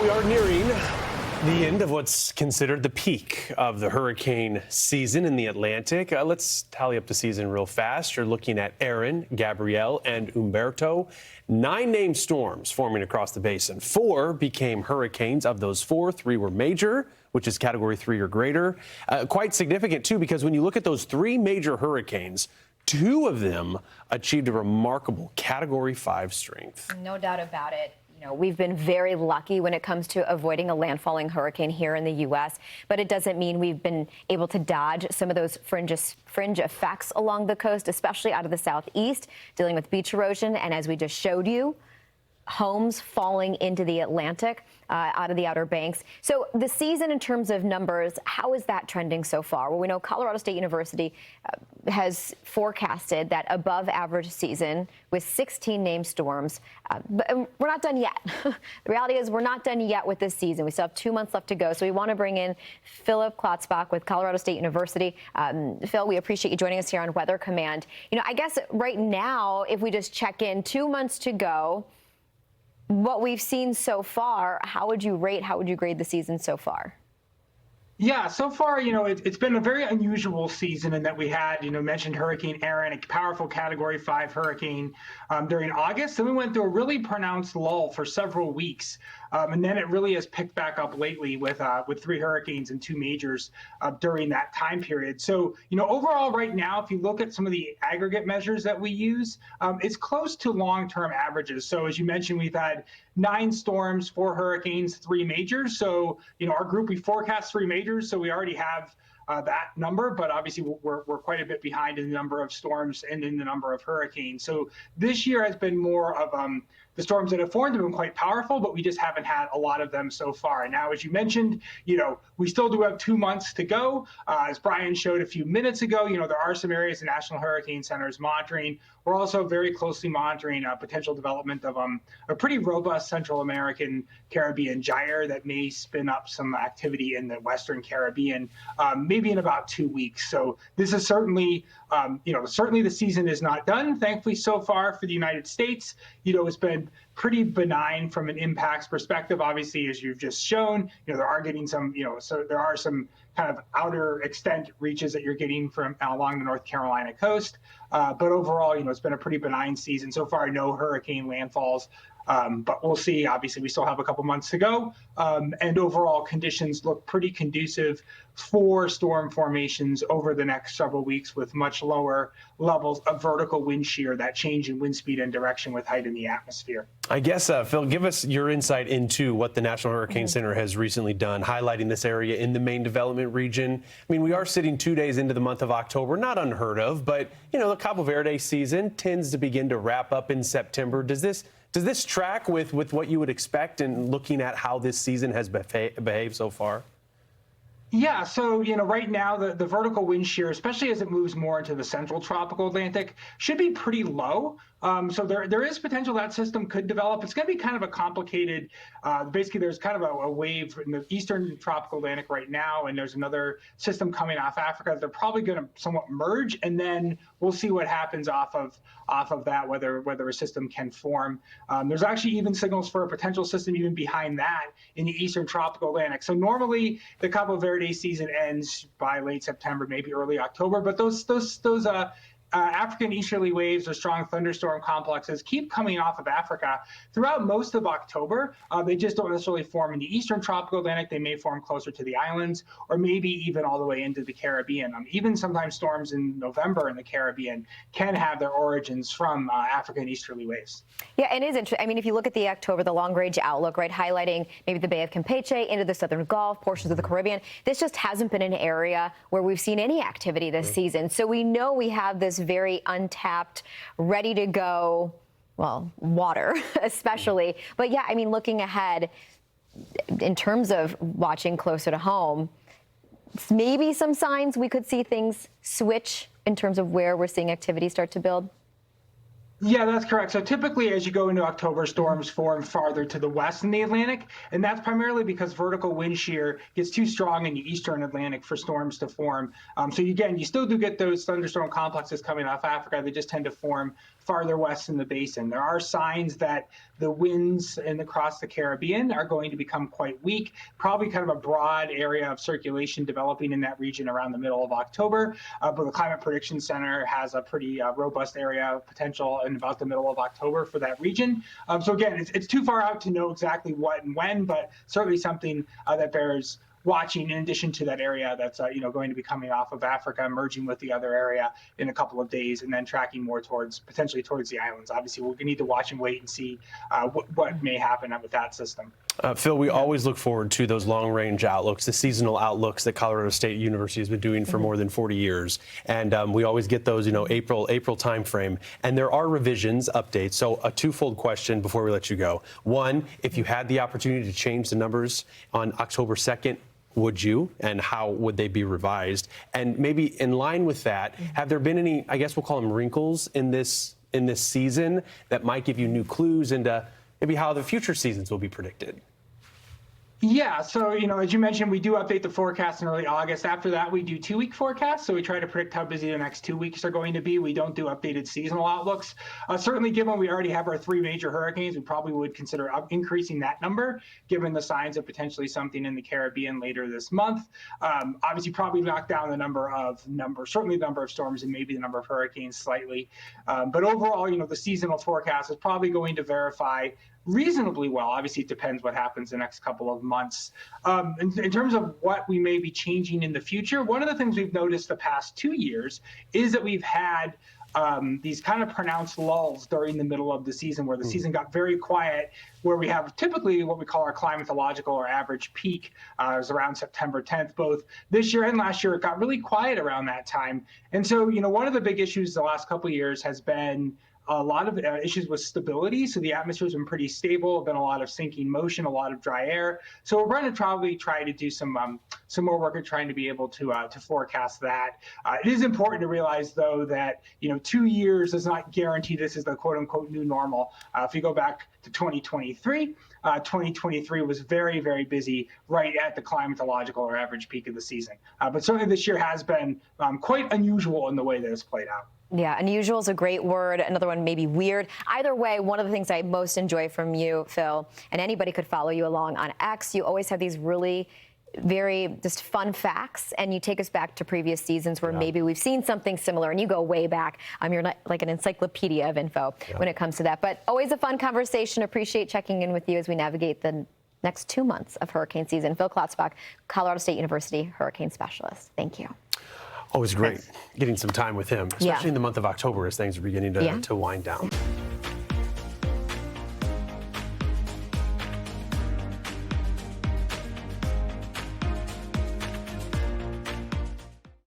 We are nearing the end of what's considered the peak of the hurricane season in the Atlantic. Let's tally up the season real fast. You're looking at Erin, Gabrielle, and Umberto. 9 named storms forming across the basin. 4 became hurricanes. Of those 4, 3 were major, which is Category 3 or greater. Quite significant, too, because when you look at those 3 major hurricanes, 2 of them achieved a remarkable Category 5 strength. No doubt about it. We've been very lucky when it comes to avoiding a landfalling hurricane here in the U.S., but it doesn't mean we've been able to dodge some of those fringe effects along the coast, especially out of the southeast, dealing with beach erosion. And as we just showed you, homes falling into the Atlantic out of the Outer Banks. So the season in terms of numbers, how is that trending so far? Well, we know Colorado State University has forecasted that above average season with 16 named storms. But we're not done yet. The reality is we're not done yet with this season. We still have 2 months left to go. So we want to bring in Philip Klotzbach with Colorado State University. Phil, we appreciate you joining us here on Weather Command. I guess right now, if we just check in, 2 months to go, what we've seen so far, how would you grade the season so far? Yeah, so far, it's been a very unusual season in that we had, mentioned Hurricane Erin, a powerful Category 5 hurricane during August. Then we went through a really pronounced lull for several weeks. And then it really has picked back up lately with 3 hurricanes and 2 majors during that time period. So, overall right now, if you look at some of the aggregate measures that we use, it's close to long-term averages. So as you mentioned, we've had 9 storms, 4 hurricanes, 3 majors. So, our group, we forecast 3 majors, so we already have that number, but obviously we're quite a bit behind in the number of storms and in the number of hurricanes. So this year has been more of the storms that have formed have been quite powerful, but we just haven't had a lot of them so far. And now, as you mentioned, we still do have 2 months to go. As Brian showed a few minutes ago, there are some areas the National Hurricane Center is monitoring. We're also very closely monitoring potential development of a pretty robust Central American Caribbean gyre that may spin up some activity in the Western Caribbean, maybe in about 2 weeks. So this is certainly, certainly the season is not done, thankfully, so far for the United States. It's been pretty benign from an impacts perspective. Obviously, as you've just shown, there are getting some, so there are some kind of outer extent reaches that you're getting from along the North Carolina coast. But overall, it's been a pretty benign season. So far, no hurricane landfalls. But we'll see. Obviously, we still have a couple months to go. And overall, conditions look pretty conducive for storm formations over the next several weeks with much lower levels of vertical wind shear, that change in wind speed and direction with height in the atmosphere. I guess, Phil, give us your insight into what the National Hurricane Center has recently done, highlighting this area in the main development region. I mean, we are sitting 2 days into the month of October, not unheard of, but, the Cabo Verde season tends to begin to wrap up in September. Does this track with what you would expect in looking at how this season has behaved so far? Yeah, so, right now the vertical wind shear, especially as it moves more into the central tropical Atlantic, should be pretty low. So there is potential that system could develop. It's going to be kind of a complicated, basically there's kind of a wave in the eastern tropical Atlantic right now, and there's another system coming off Africa. They're probably going to somewhat merge, and then we'll see what happens off of that, whether a system can form. There's actually even signals for a potential system even behind that in the eastern tropical Atlantic. So normally the Cabo Verde season ends by late September, maybe early October, but those African easterly waves or strong thunderstorm complexes keep coming off of Africa throughout most of October. They just don't necessarily form in the eastern tropical Atlantic. They may form closer to the islands or maybe even all the way into the Caribbean. Even sometimes storms in November in the Caribbean can have their origins from African easterly waves. Yeah, it is interesting. I mean, if you look at the October, the long-range outlook, right, highlighting maybe the Bay of Campeche into the southern Gulf, portions of the Caribbean, this just hasn't been an area where we've seen any activity this season. So we know we have this very untapped, ready to go, well, water especially. But yeah, I mean, looking ahead in terms of watching closer to home, maybe some signs we could see things switch in terms of where we're seeing activity start to build. Yeah, that's correct. So typically as you go into October, storms form farther to the west in the Atlantic, and that's primarily because vertical wind shear gets too strong in the eastern Atlantic for storms to form. So again, you still do get those thunderstorm complexes coming off Africa. They just tend to form farther west in the basin. There are signs that the winds across the Caribbean are going to become quite weak, probably kind of a broad area of circulation developing in that region around the middle of October. But the Climate Prediction Center has a pretty robust area of potential in about the middle of October for that region. So again, it's too far out to know exactly what and when, but certainly something that bears watching, in addition to that area that's going to be coming off of Africa, merging with the other area in a couple of days, and then tracking more potentially towards the islands. Obviously, we're going to need to watch and wait and see what may happen with that system. Phil, we always look forward to those long-range outlooks, the seasonal outlooks that Colorado State University has been doing for more than 40 years. And we always get those, April timeframe. And there are revisions, updates. So a twofold question before we let you go. One, if you had the opportunity to change the numbers on October 2nd, would you, and how would they be revised? And maybe in line with that, have there been any, I guess we'll call them wrinkles in this season that might give you new clues into maybe how the future seasons will be predicted? Yeah, so, as you mentioned, we do update the forecast in early August. After that, we do 2-week forecasts. So we try to predict how busy the next 2 weeks are going to be. We don't do updated seasonal outlooks. Certainly, given we already have our 3 major hurricanes, we probably would consider increasing that number, given the signs of potentially something in the Caribbean later this month. Obviously, probably knock down certainly the number of storms and maybe the number of hurricanes slightly. But overall, the seasonal forecast is probably going to verify reasonably well. Obviously, it depends what happens the next couple of months. In terms of what we may be changing in the future, one of the things we've noticed the past 2 years is that we've had these kind of pronounced lulls during the middle of the season where the season got very quiet, where we have typically what we call our climatological or average peak is around September 10th. Both this year and last year, it got really quiet around that time. And so, one of the big issues the last couple of years has been a lot of issues with stability. So the atmosphere has been pretty stable, been a lot of sinking motion, a lot of dry air. So we're going to probably try to do some more work at trying to be able to forecast that. It is important to realize, though, that 2 years does not guarantee this is the quote unquote new normal. If you go back to 2023, 2023 was very, very busy right at the climatological or average peak of the season. But certainly this year has been quite unusual in the way that it's played out. Yeah, unusual is a great word. Another one maybe weird. Either way, one of the things I most enjoy from you, Phil, and anybody could follow you along on X, you always have these really very just fun facts, and you take us back to previous seasons where maybe we've seen something similar, and you go way back. You're like an encyclopedia of info when it comes to that. But always a fun conversation. Appreciate checking in with you as we navigate the next 2 months of hurricane season. Phil Klotzbach, Colorado State University hurricane specialist. Thank you. Always great getting some time with him, especially in the month of October as things are beginning to wind down.